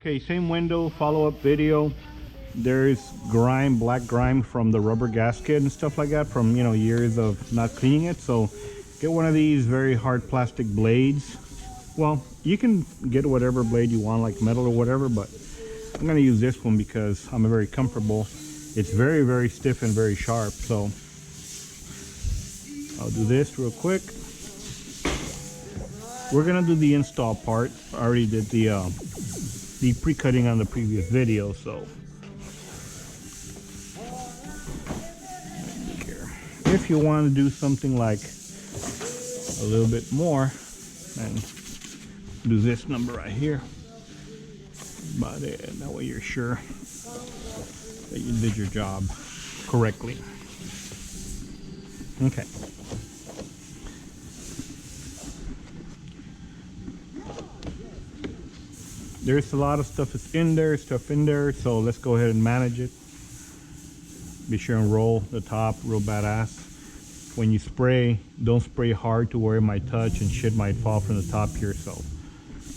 Okay, same window, follow-up video. There's grime, black grime from the rubber gasket and stuff like that from, you know, years of not cleaning it. So get one of these very hard plastic blades. Well, you can get whatever blade you want, like metal or whatever, but I'm gonna use this one because I'm very comfortable. It's very, very stiff and very sharp. So I'll do this real quick. We're gonna do the install part. I already did the pre-cutting on the previous video, so if you want to do something like a little bit more, then do this number right here. But that way you're sure that you did your job correctly. Okay. There's a lot of stuff that's in there, so let's go ahead and manage it. Be sure and roll the top real badass. When you spray, don't spray hard to where it might touch and shit might fall from the top here, so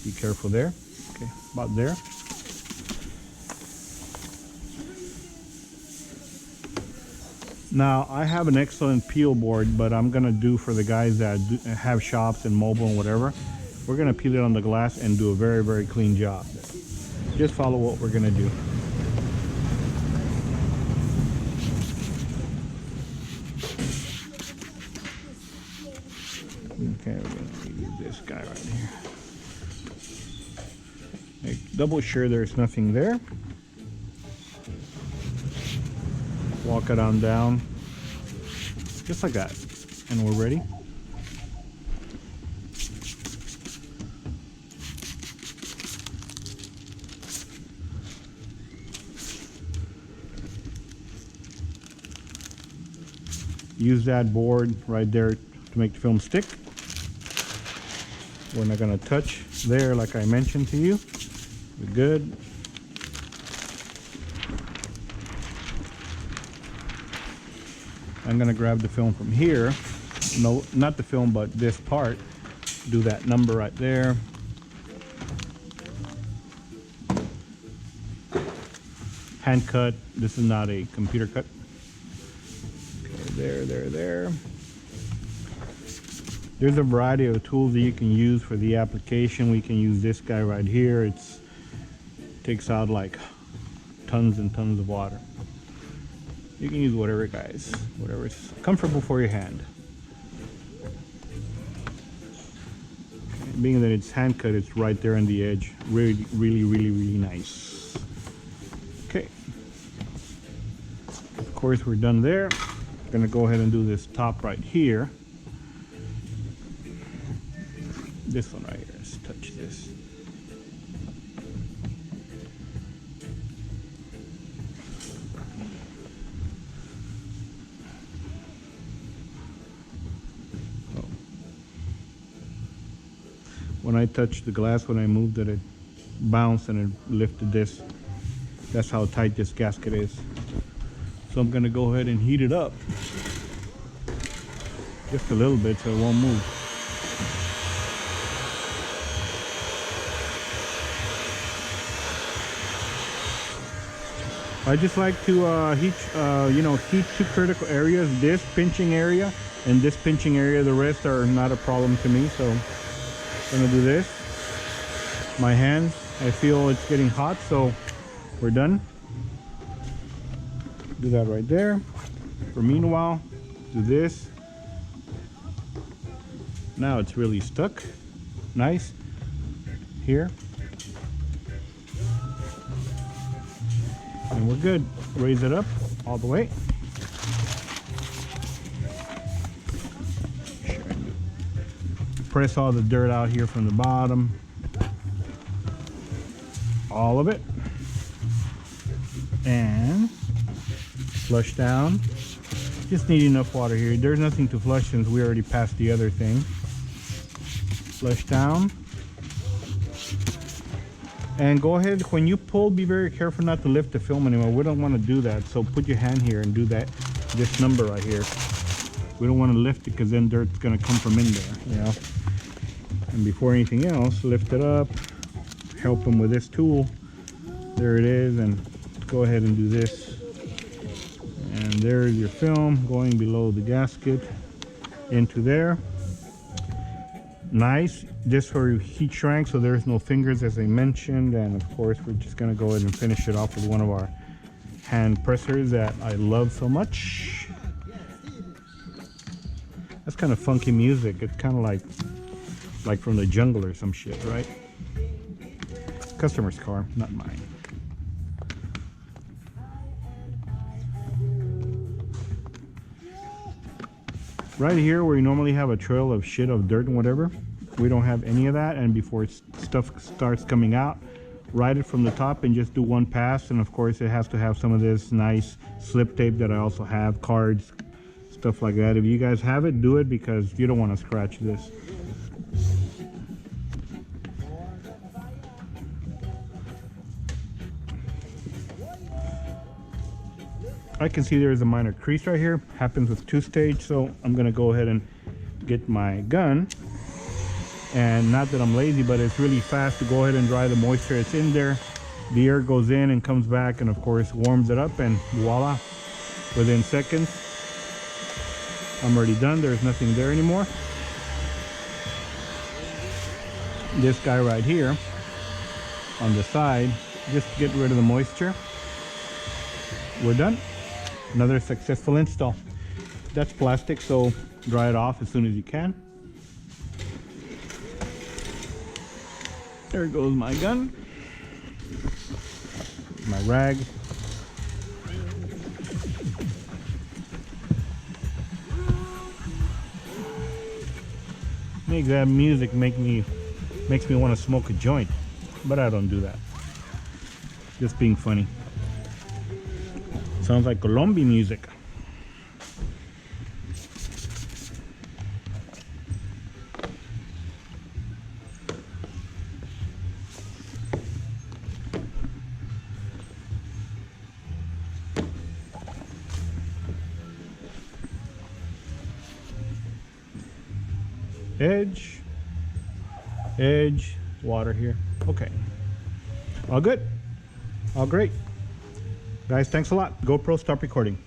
be careful there. Okay, about there. Now, I have an excellent peel board, but I'm gonna do for the guys that have shops and mobile and whatever, we're gonna peel it on the glass and do a very, very clean job. Just follow what we're gonna do. Okay, we're gonna use this guy right here. Make double sure there's nothing there. Walk it on down, just like that, and we're ready. Use that board right there to make the film stick. We're not going to touch there like I mentioned to you. We're good. I'm going to grab the film from here. No, not the film, but this part. Do that number right there. Hand cut. This is not a computer cut. Okay, there. There's a variety of tools that you can use for the application. We can use this guy right here. It takes out like tons and tons of water. You can use whatever, guys, whatever is comfortable for your hand. Okay, being that it's hand cut, it's right there on the edge. Really, really, really, really nice. Okay. Of course, we're done there. I'm gonna go ahead and do this top right here. This one right here, let's touch this. Oh. When I touched the glass, when I moved it, it bounced and it lifted this. That's how tight this gasket is. So I'm gonna go ahead and heat it up. Just a little bit so it won't move. I just like to heat two critical areas, this pinching area and this pinching area. The rest are not a problem to me, so I'm gonna do this. My hands, I feel it's getting hot, so we're done. Do that right there. For meanwhile, do this. Now it's really stuck. Nice. Here. And we're good. Raise it up all the way. Press all the dirt out here from the bottom. All of it. And flush down. Just need enough water here. There's nothing to flush since we already passed the other thing. Flush down. And go ahead, when you pull, be very careful not to lift the film anymore. We don't want to do that, so put your hand here and do that, this number right here. We don't want to lift it because then dirt's going to come from in there, you know. And before anything else, lift it up, help them with this tool There it is, and go ahead and do this. And there's your film going below the gasket into there. Nice. This for heat shrink, so there's no fingers as I mentioned. And of course, we're just gonna go ahead and finish it off with one of our hand pressers that I love so much. That's kind of funky music. It's kind of like from the jungle or some shit, right? Customer's car, not mine. Right here where you normally have a trail of shit, of dirt and whatever, we don't have any of that. And before stuff starts coming out, ride it from the top and just do one pass. And of course it has to have some of this nice slip tape that I also have, cards, stuff like that. If you guys have it, do it, because you don't want to scratch this. I can see there's a minor crease right here. Happens with two-stage, so I'm gonna go ahead and get my gun. And not that I'm lazy, but it's really fast to go ahead and dry the moisture that's in there. The air goes in and comes back, and of course warms it up, and voila, within seconds I'm already done. There's nothing there anymore. This guy right here on the side, just get rid of the moisture. We're done. Another successful install. That's plastic, so dry it off as soon as you can. There goes my gun, my rag. Makes that music makes me want to smoke a joint, but I don't do that. Just being funny. Sounds like Colombian music. Edge, edge, water here. Okay. All good. All great. Guys, thanks a lot. GoPro, stop recording.